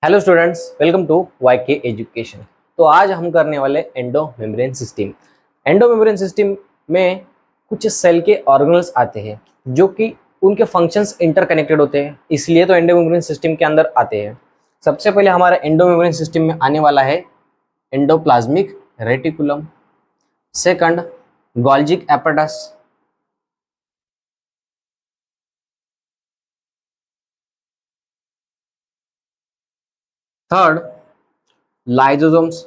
Hello students, welcome to Y K education. तो आज हम करने वाले endomembrane system. Endomembrane system में कुछ सेल के ऑर्गेनल्स आते हैं जो कि उनके फंक्शंस इंटरकनेक्टेड होते हैं, इसलिए तो एंडो मेम्ब्रेन सिस्टम के अंदर आते हैं। सबसे पहले हमारे एंडो मेम्ब्रेन सिस्टम में आने वाला है endoplasmic reticulum, second Golgi apparatus, third lysosomes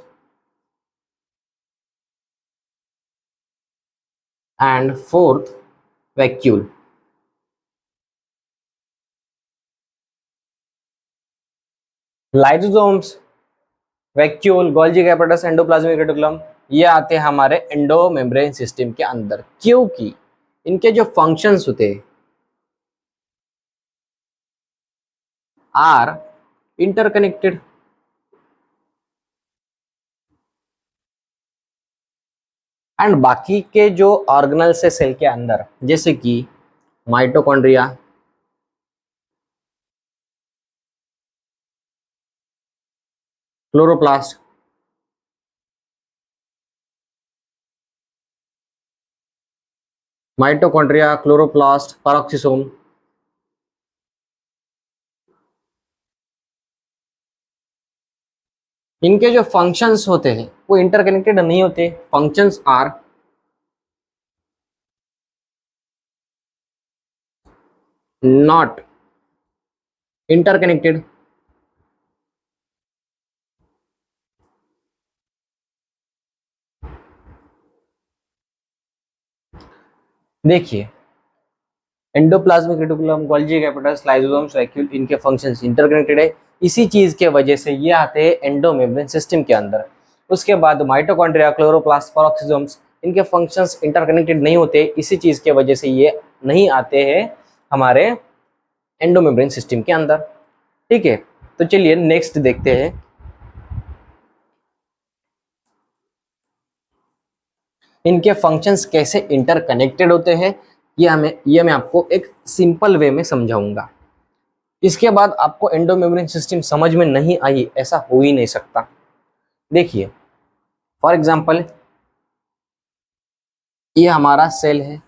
and fourth vacuole. Lysosomes, vacuole, Golgi apparatus, endoplasmic reticulum ये आते हैं हमारे एंडो मेम्ब्रेन सिस्टम के अंदर, क्योंकि इनके जो फंक्शंस होते हैं आर इंटरकनेक्टेड। एंड बाकी के जो ऑर्गेनल्स है सेल के अंदर, जैसे कि mitochondria, chloroplast, mitochondria, chloroplast, peroxisome, इनके जो फंक्शंस होते हैं वो इंटरकनेक्टेड नहीं होते। Functions are not interconnected. देखिए, endoplasmic reticulum, Golgi apparatus, lysosomes, vacuole, इनके फंक्शंस इंटरकनेक्टेड है। इसी चीज के वजह से ये आते हैं एंडो मेम्ब्रेन सिस्टम के अंदर। उसके बाद माइटोकॉन्ड्रिया, क्लोरोप्लास्ट, पेरोक्सिसोम्स, इनके फंक्शंस इंटरकनेक्टेड नहीं होते। इसी चीज के वजह से ये नहीं आते हैं हमारे एंडो मेम्ब्रेन सिस्टम के अंदर। ठीक है, तो चलिए नेक्स्ट देखते हैं। इनके फंक्शंस कैसे इंटरकनेक्टेड होते हैं, ये मैं आपको एक सिंपल वे में समझाऊंगा। इसके बाद आपको एंडो मेम्ब्रेन सिस्टम समझ में नहीं आई, ऐसा हो ही नहीं सकता। देखिए, फॉर एग्जांपल ये हमारा सेल है,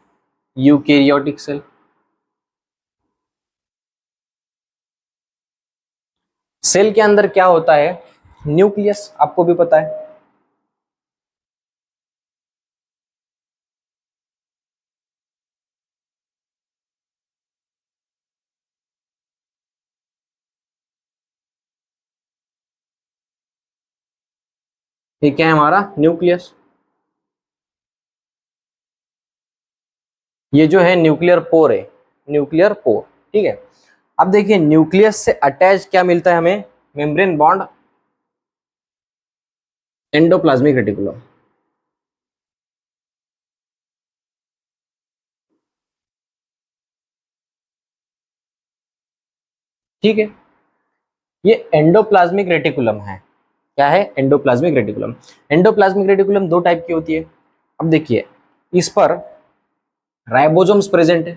यूकेरियोटिक सेल। सेल के अंदर क्या होता है? न्यूक्लियस, आपको भी पता है। ये क्या है? हमारा न्यूक्लियस। ये जो है न्यूक्लियर पोर है, न्यूक्लियर पोर। ठीक है, अब देखिए न्यूक्लियस से अटैच क्या मिलता है हमें? Membrane bond, endoplasmic reticulum. ठीक है, ये एंडोप्लाज्मिक रेटिकुलम है। क्या है? Endoplasmic reticulum. एंडोप्लाज्मिक रेटिकुलम दो टाइप की होती है। अब देखिए, इस पर राइबोसोम्स प्रेजेंट है।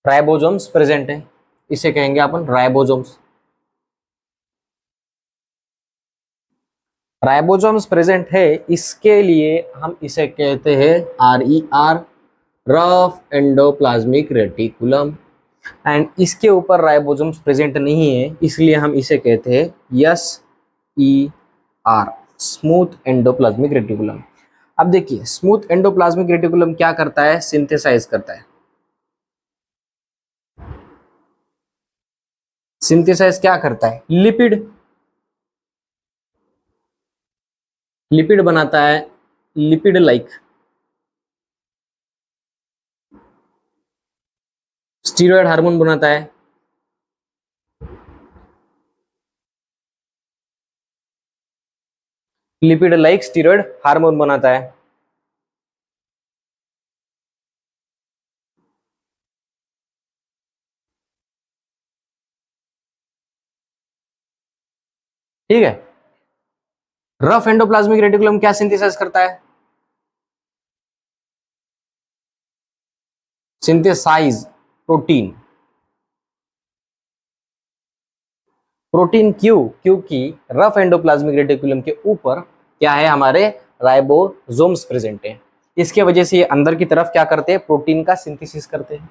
राइबोसोम्स प्रेजेंट है, इसे कहेंगे अपन राइबोसोम्स। राइबोसोम्स प्रेजेंट है, इसके लिए हम इसे कहते हैं RER, rough endoplasmic reticulum. And इसके ऊपर राइबोसोम्स प्रेजेंट नहीं है, इसलिए हम इसे कहते हैं SER, स्मूथ एंडोप्लाज्मिक रेटिकुलम। अब देखिए, स्मूथ एंडोप्लाज्मिक रेटिकुलम क्या करता है? सिंथेसाइज करता है। सिंथेसाइज क्या करता है? लिपिड। लिपिड बनाता है, लिपिड लाइक। स्टीरॉयड हार्मोन बनाता है। लिपिड लाइक स्टीरॉयड हार्मोन बनाता है। ठीक है, रफ एंडोप्लाज्मिक रेटिकुलम क्या सिंथेसाइज करता है? Synthesise protein. प्रोटीन क्यों? क्योंकि रफ एंडोप्लाज्मिक रेटिकुलम के ऊपर क्या है, हमारे राइबोसोम्स प्रेजेंट है। इसके वजह से ये अंदर की तरफ क्या करते हैं, प्रोटीन का सिंथेसिस करते हैं,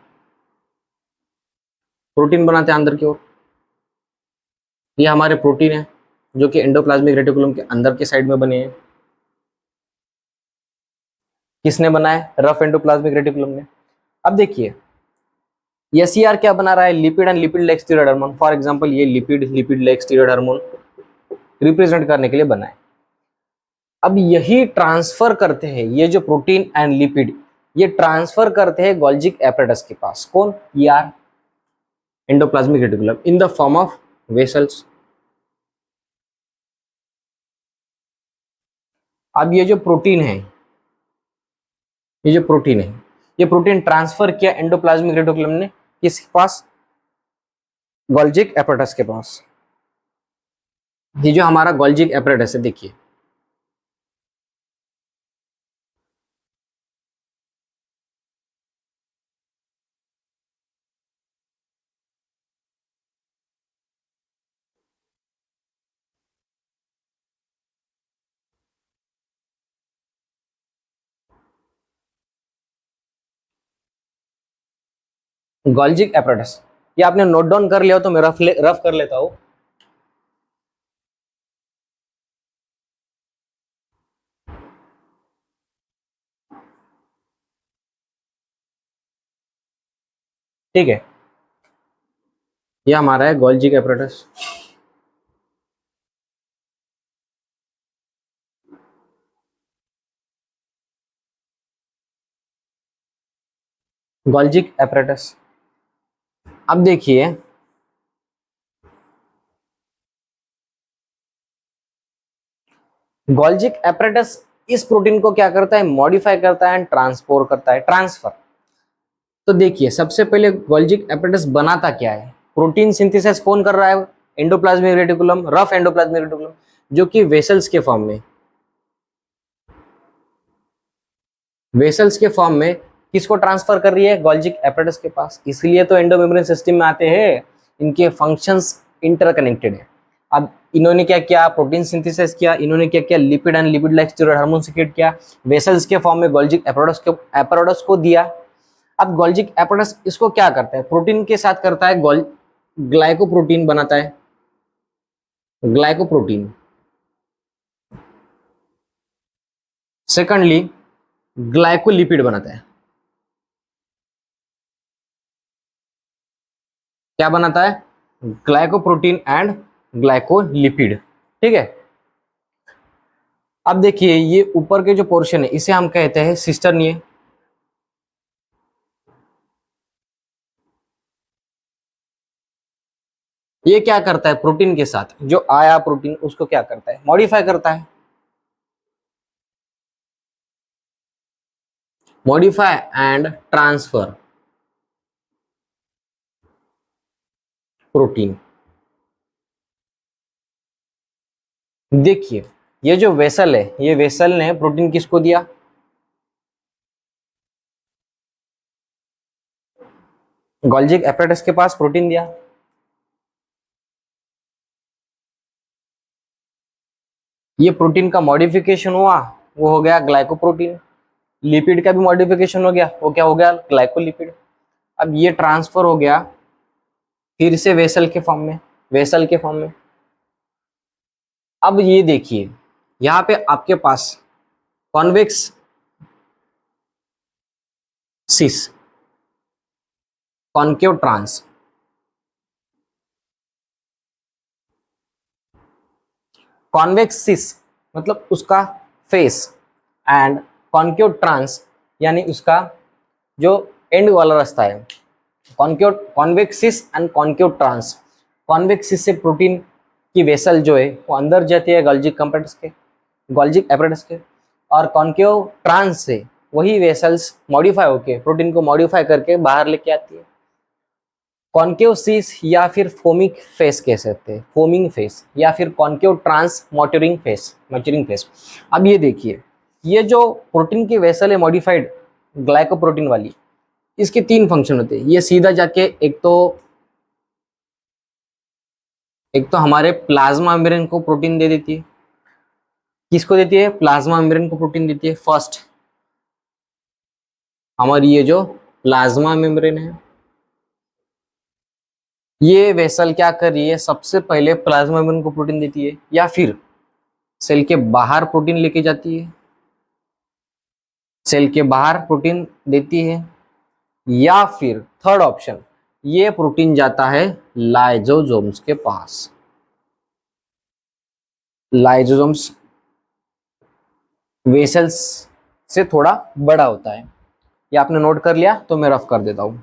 प्रोटीन बनाते हैं अंदर की ओर। ये हमारे प्रोटीन है जो कि एंडोप्लाज्मिक रेटिकुलम के अंदर के साइड में बने हैं। किसने बनाए? रफ एंडोप्लाज्मिक रेटिकुलम ने। अब देखिए एसईआर क्या बना रहा है, lipid and lipid like steroid hormone. For example ये lipid like steroid hormone represent करने के लिए बना है। अब यही ट्रांसफर करते हैं, ये जो प्रोटीन एंड लिपिड ये ट्रांसफर करते हैं गोल्जिक एपरेटस के पास। कौन? ER, endoplasmic reticulum, in the form of vessels. अब ये जो प्रोटीन है, ये जो प्रोटीन है, ये प्रोटीन ट्रांसफर किया एंडोप्लाज्मिक रेटिकुलम ने किसके पास? गोल्जिक एपरेटस के पास। ये जो हमारा गोल्जिक एपरेटस है, देखिए गोल्जिक एपरेटस, ये आपने नोट डाउन कर लिया हो तो मैं रफ कर लेता हूं। ठीक है, ये हमारा है गोल्जिक एपरेटस। गोल्जिक एपरेटस। अब देखिए गोल्जिक एपरेटस इस प्रोटीन को क्या करता है, मॉडिफाई करता है एंड ट्रांसपोर्ट करता है, ट्रांसफर। तो देखिए सबसे पहले गोल्जिक एपरेटस बनाता क्या है, प्रोटीन सिंथेसिस कौन कर रहा है? Endoplasmic reticulum, rough endoplasmic reticulum, जो कि वेसल्स के फॉर्म में, वेसल्स के फॉर्म में किसको ट्रांसफर कर रही है? गोल्जिक एपरेटस के पास। इसलिए तो एंडोमेम्ब्रेन सिस्टम में आते हैं, इनके फंक्शंस इंटरकनेक्टेड है। अब इन्होंने क्या किया, प्रोटीन सिंथेसिस किया, इन्होंने क्या किया, lipid and lipid like steroid hormone secrete किया, वेसल्स के फॉर्म में गोल्जिक एपरेटस को दिया। अब गोल्जिक एपरेटस इसको क्या करता है, प्रोटीन के साथ करता है, ग्लाइकोप्रोटीन बनाता है, ग्लाइकोप्रोटीन। सेकंडली ग्लाइकोलिपिड बनाता है। क्या बनाता है? Glycoprotein and glycolipid. ठीक है। अब देखिए ये ऊपर के जो पोर्शन है इसे हम कहते हैं सिस्टर्न। ये क्या करता है, प्रोटीन के साथ जो आया प्रोटीन उसको क्या करता है, मॉडिफाई करता है, मॉडिफाई एंड ट्रांसफर प्रोटीन। देखिए ये जो वेसल है, ये वेसल ने प्रोटीन किसको दिया? गोल्जिक एपरेटस के पास प्रोटीन दिया। ये प्रोटीन का मॉडिफिकेशन हुआ, वो हो गया ग्लाइकोप्रोटीन। लिपिड का भी मॉडिफिकेशन हो गया, वो क्या हो गया? ग्लाइकोलिपिड। अब ये ट्रांसफर हो गया फिर से वेसल के फॉर्म में, वेसल के फॉर्म में। अब ये देखिए यहाँ पे आपके पास कॉन्वेक्स सिस, कॉन्केव ट्रांस, कॉन्वेक्स सिस मतलब उसका फेस, एंड कॉन्केव ट्रांस यानी उसका जो एंड वाला रास्ता है। Concave, convex cis and concave trans. Convex cis से प्रोटीन की वेसल जो है वो अंदर जाती है गोल्जिक एपरेटस के, गोल्जिक एपरेटस के, और कॉन्केव ट्रांस से वही वेसल्स मॉडिफाई होके प्रोटीन को मॉडिफाई करके बाहर लेके आती है। कॉन्केव सिस या फिर फोमिक फेस कह सकते हैं, फोमिंग फेस या फिर concave trans maturing face, maturing face. अब ये देखिए ये जो प्रोटीन की वेसल है मॉडिफाइड ग्लाइकोप्रोटीन वाली, इसके तीन फंक्शन होते हैं। ये सीधा जाके एक तो हमारे प्लाज्मा मेम्ब्रेन को प्रोटीन दे देती है। किसको देती है? प्लाज्मा मेम्ब्रेन को प्रोटीन देती है। फर्स्ट हमारी ये जो प्लाज्मा मेम्ब्रेन है, ये वेसल क्या कर रही है? सबसे पहले प्लाज्मा मेम्ब्रेन को प्रोटीन देती है, या फिर सेल के बाहर प्रोटीन लेके जाती है, सेल के बाहर प्रोटीन देती है, या फिर थर्ड ऑप्शन, ये प्रोटीन जाता है लाइजोसोम्स के पास। लाइजोसोम्स वेसल्स से थोड़ा बड़ा होता है। ये आपने नोट कर लिया तो मैं रफ कर देता हूं।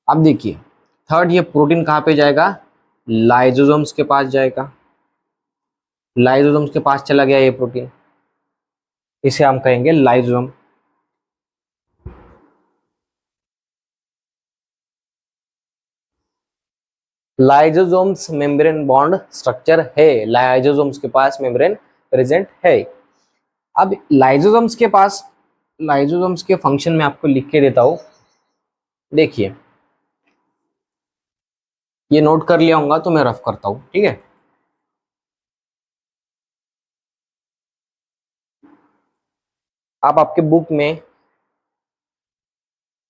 अब देखिए, थर्ड ये प्रोटीन कहां पे जाएगा? लाइजोसोम्स के पास जाएगा। लाइजोसोम्स के पास चला गया ये प्रोटीन, इसे हम कहेंगे lysosome. Lysosomes membrane bound structure है, लाइजोसोम्स के पास मेम्ब्रेन प्रेजेंट है। अब लाइजोसोम्स के फंक्शन में आपको लिख के देता हूं। देखिए, ये नोट कर लिया होगा तो मैं रफ करता हूं, ठीक है। आप आपके बुक में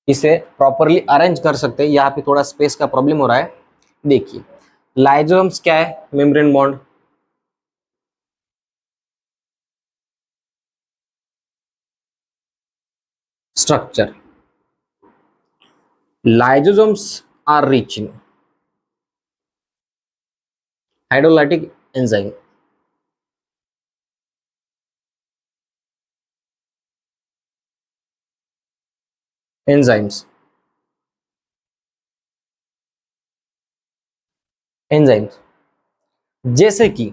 इसे प्रॉपरली अरेंज कर सकते हैं। यहाँ पे थोड़ा स्पेस का प्रॉब्लम हो रहा है। देखिए, लाइजोसोम्स क्या है? Membrane bound. Structure, lysosomes are rich in hydrolytic enzyme. Enzymes enzymes जैसे कि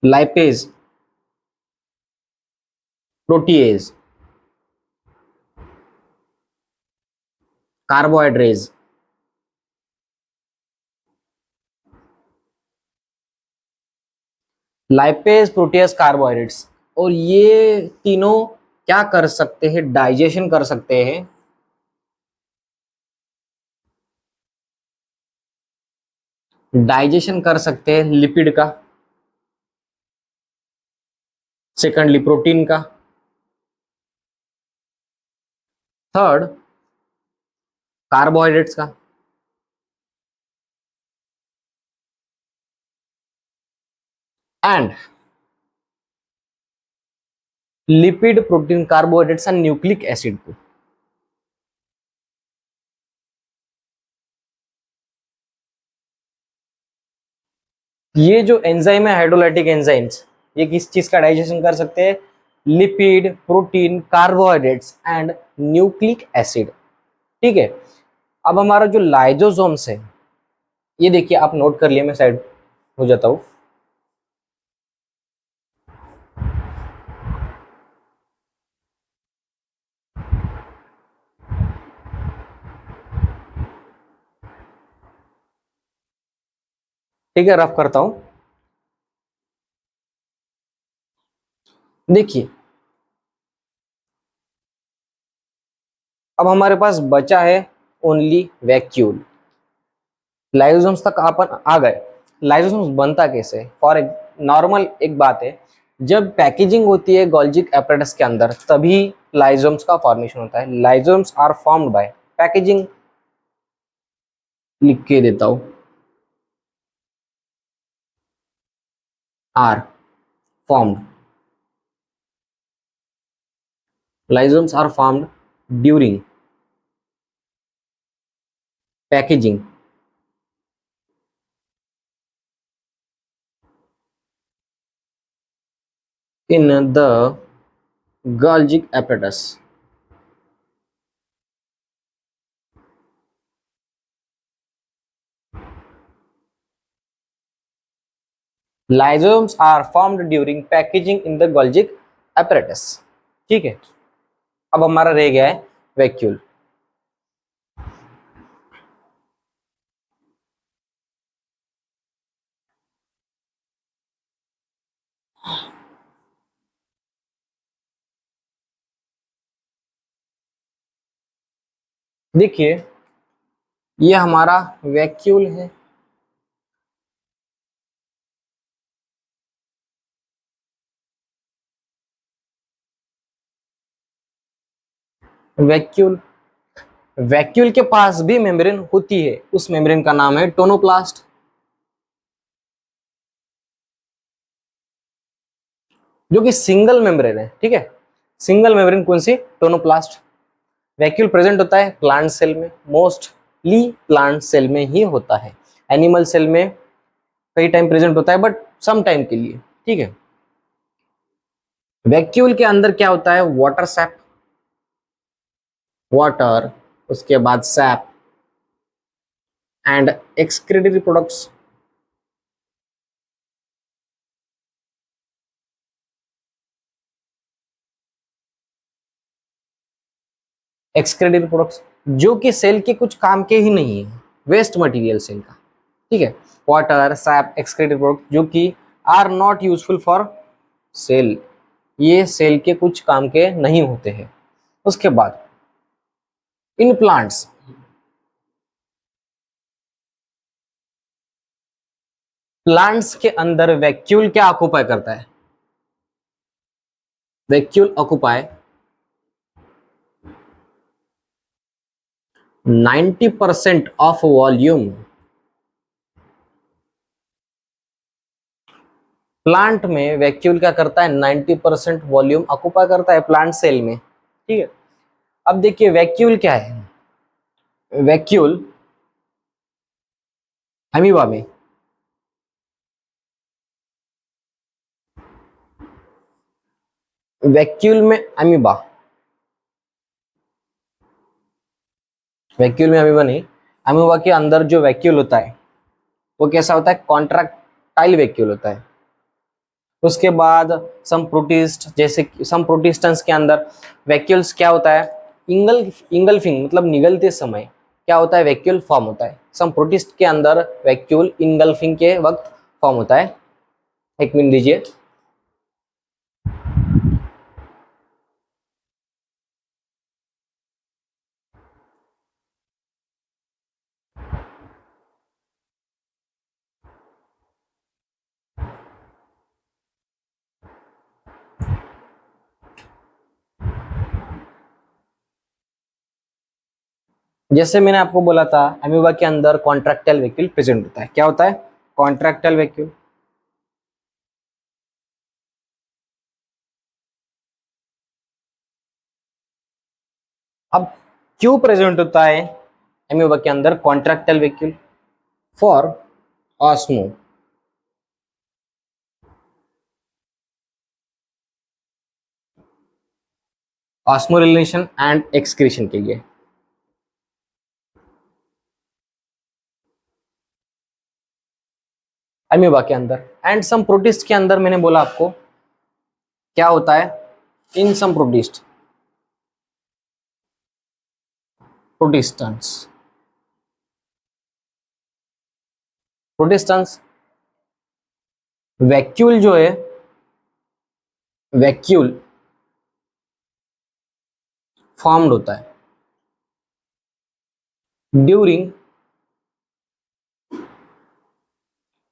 lipase, protease, carbohydrase, lipase, protease, carbohydrates. और ये तीनों क्या कर सकते हैं? डाइजेशन कर सकते हैं। डाइजेशन कर सकते हैं लिपिड का, सेकंडली प्रोटीन का, थर्ड कार्बोहाइड्रेट्स का, and lipid, protein, carbohydrates and nucleic acid को। ये जो एंजाइम है हाइड्रोलाइटिक एंजाइम्स, ये किस चीज का डाइजेशन कर सकते हैं? Lipid, protein, carbohydrates and nucleic acid, ठीक है। अब हमारा जो लाइजोसोम्स है, ये देखिए आप नोट कर लिए, मैं साइड हो जाता हूं। ठीक है, रफ करता हूं। देखिए, अब हमारे पास बचा है ओनली वैक्यूल। लाइसोसोम्स तक अपन आ गए। लाइसोसोम्स बनता कैसे? फॉर नॉर्मल एक बात है, जब पैकेजिंग होती है गोल्जी एपरेटस के अंदर, तभी लाइसोसोम्स का फॉर्मेशन होता है। Lysosomes are formed by packaging. लिख के देता हूं, are formed, lysosomes are formed during packaging in the Golgi apparatus. Lysosomes are formed during packaging in the Golgi apparatus. ठीक है, अब हमारा रह गया है वैक्यूल। देखिए ये हमारा वैक्यूल है, वैक्यूल। वैक्यूल के पास भी मेम्ब्रेन होती है, उस मेम्ब्रेन का नाम है टोनोप्लास्ट। जो कि सिंगल मेम्ब्रेन है, ठीक है। सिंगल मेम्ब्रेन कौन सी? टोनोप्लास्ट। वैक्यूल प्रेजेंट होता है प्लांट सेल में, मोस्टली प्लांट सेल में ही होता है। एनिमल सेल में कई टाइम प्रेजेंट होता है, बट सम टाइम के लिए, ठीक है। वैक्यूल के अंदर क्या होता है? वाटर सैप, वाटर, उसके बाद SAP and excretory products. Excretory products जो कि सेल के कुछ काम के ही नहीं है, वेस्ट मटेरियल सेल का, ठीक है। वाटर, सैप, एक्सक्रीटरी प्रोडक्ट जो कि are not useful for cell, ये सेल के कुछ काम के नहीं होते हैं। उसके बाद इन प्लांट्स, प्लांट्स के अंदर वैक्यूल क्या ऑक्युपाई करता है? Vacuole occupy 90% of volume. Plant में वैक्यूल क्या करता है? 90% वॉल्यूम ऑक्युपाई करता है प्लांट सेल में, ठीक है। अब देखिए वैक्यूल क्या है? वैक्यूल अमीबा में, वैक्यूल में अमीबा, वैक्यूल में अमीबा नहीं, अमीबा के अंदर जो वैक्यूल होता है वो कैसा होता है? कॉन्ट्रैक्टाइल वैक्यूल होता है। उसके बाद सम प्रोटिस्ट, जैसे सम प्रोटिस्टेंस के अंदर वैक्यूल्स क्या होता है? इंगल्फिंग मतलब निगलते समय क्या होता है? वैक्यूल फॉर्म होता है। सम प्रोटिस्ट के अंदर वैक्यूल इंगल्फिंग के वक्त फॉर्म होता है। एक मिनट दीजिए। जैसे मैंने आपको बोला था अमीबा के अंदर कॉन्ट्रैक्टाइल वैक्यूल प्रेजेंट होता है। क्या होता है? Contractile vacuole. अब क्यों प्रेजेंट होता है अमीबा के अंदर contractile vacuole? For osmo, osmoregulation and excretion के लिए। अमीबा के अंदर एंड सम प्रोटिस्ट के अंदर मैंने बोला आपको क्या होता है? इन सम प्रोटिस्ट, प्रोटिस्टेंट्स, प्रोटिस्टेंट्स वैक्यूल जो है, वैक्यूल फॉर्म्ड होता है during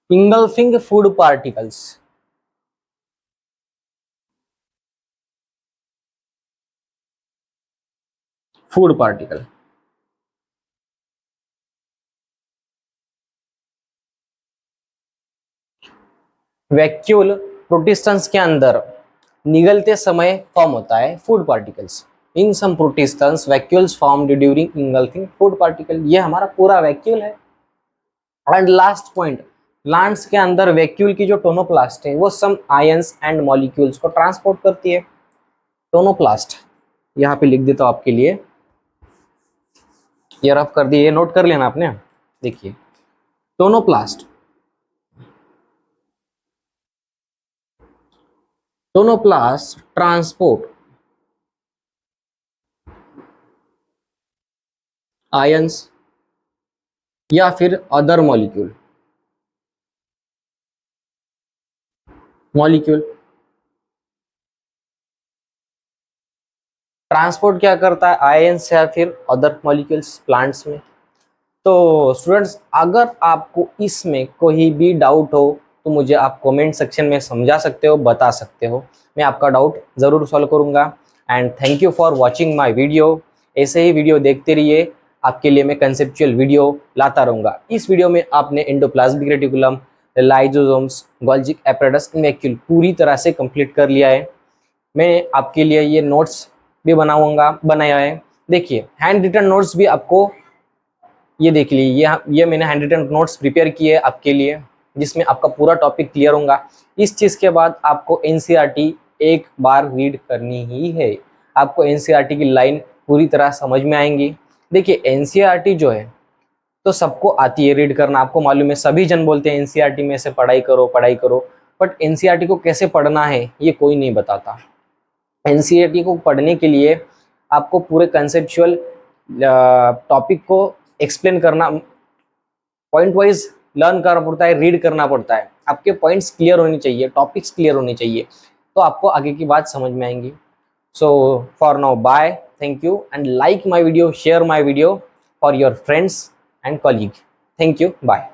engulfing food particles. Food particle, vacuole protistans के अंदर निगलते समय फॉर्म होता है food particles. In some protistans vacuoles formed during engulfing food particle. ये हमारा पूरा वैक्यूल है। एंड लास्ट पॉइंट, प्लांट्स के अंदर वैक्यूल की जो टोनोप्लास्ट है वो सम आयंस एंड मॉलिक्यूल्स को ट्रांसपोर्ट करती है। टोनोप्लास्ट यहाँ पे लिख देता हूँ आपके लिए, ये रफ कर दिए, नोट कर लेना आपने। देखिए टोनोप्लास्ट, टोनोप्लास्ट ट्रांसपोर्ट आयंस या फिर अदर मॉलिक्यूल, मॉलिक्यूल ट्रांसपोर्ट क्या करता है आयंस या फिर अदर मॉलिक्यूल्स प्लांट्स में। तो स्टूडेंट्स अगर आपको इसमें कोई भी डाउट हो तो मुझे आप कमेंट सेक्शन में समझा सकते हो, बता सकते हो, मैं आपका डाउट ज़रूर सॉल्व करूँगा। And thank you for watching my video. ऐसे ही वीडियो देखते रहिए, आपके लिए मैं कंसेप्चुअल वीडियो लाता रहूँगा। इस वीडियो में आपने endoplasmic reticulum, lysosomes, Golgi apparatus इन वैक्यूल पूरी तरह से कंप्लीट कर लिया है। मैं आपके लिए ये नोट्स भी बनाया है। देखिए हैंड रिटन नोट्स भी आपको, ये देख लीजिए, ये मैंने हैंड रिटन नोट्स प्रिपेयर किए आपके लिए, जिसमें आपका पूरा टॉपिक क्लियर होगा। इस चीज़ के बाद आपको एनसीईआरटी एक बार रीड करनी ही है। आपको एनसीईआरटी की लाइन पूरी तरह समझ में आएंगी। देखिए एनसीईआरटी जो है तो सबको आती है रीड करना, आपको मालूम है, सभी जन बोलते हैं एनसीईआरटी में से पढ़ाई करो पढ़ाई करो, बट एनसीईआरटी को कैसे पढ़ना है ये कोई नहीं बताता। एनसीईआरटी को पढ़ने के लिए आपको पूरे कंसेप्चुअल टॉपिक को एक्सप्लेन करना, पॉइंट वाइज लर्न करना पड़ता है, रीड करना पड़ता है। आपके पॉइंट्स क्लियर होने चाहिए, टॉपिक्स क्लियर होने चाहिए, तो आपको आगे की बात समझ में आएंगी। So for now bye, thank you and like my video, share my video for your friends and colleague. Thank you, bye.